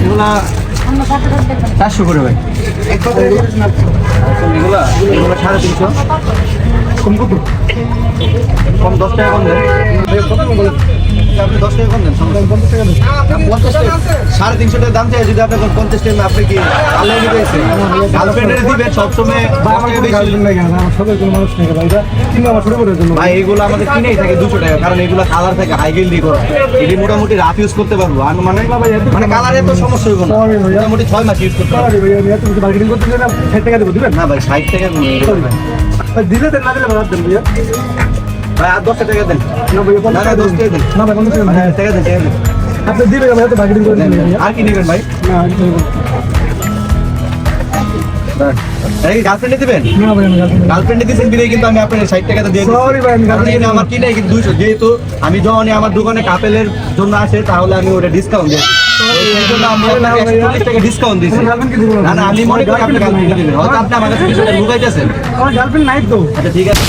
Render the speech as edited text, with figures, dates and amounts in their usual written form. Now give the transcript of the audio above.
এগুলা 400 করে ভাই। এগুলা 350। কম কত? কম 10 টাকা কম দেন। আপনি 10 টাকা কম দেন। 50 টাকা দেন। 50 টাকা 350 টাকা দাম চাই। যদি আপনি 50 টাকা আপনি কি আল্লাহ দিয়েছে? গার্লফ্রেন্ডের দিবেন সবসময় আমাকে বেশি লাগে না। আমার সবাই কোন মানুষ নেই ভাই। এটা কিনে আমার ছোট বড় জন্য ভাই এগুলো আমাদের কিনেই থাকে 200 টাকা। কারণ এগুলো কালার থাকে হাই গিল্ডি করা। এটি মোটামুটি রাফ ইউজ করতে পারবো। আর মানে কালারে তো সমস্যা হইব না। মোটামুটি 6 মাস ইউজ করতে পারবো। ভাই আমি তুমি মার্কেটিং করতে না 60 টাকা দেব দিবেন? না ভাই 60 টাকা ভাই দিলে দেন না দিলে বাদ দেন ভাইয়া। ভাই আর 10 টাকা দেন। না ভাই 10 টাকা দেন। না ভাই 50 টাকা দেন। টাকা দেন। আপনি দিবেন আমি তো মার্কেটিং করে দেন। আর কি নেবেন ভাই? না আর কি নেবেন? এই গার্লফ্রেন্ডে দিবেন? না ভাই আমি গার্লফ্রেন্ডে দিবেন বিলে কিন্তু আমি আপনাকে 60 টাকা দিয়ে দিই। সরি ভাই আমি গার্লফ্রেন্ডে আমার কিনে কিন্তু 200 যেহেতু আমি যখন আমার দোকানে কাপেলের জন্য আসে তাহলে আমি ওটা ডিসকাউন্ট দিই। এই জন্য আমি আপনাকে 140 টাকা ডিসকাউন্ট দিছি। না না আমি মনে করি আপনি গার্লফ্রেন্ডে দিবেন। হয়তো আপনি আমার কাছে কিছু লুকাইতেছেন। আমার গার্লফ্রেন্ড নাই তো। আচ্ছা ঠিক আছে।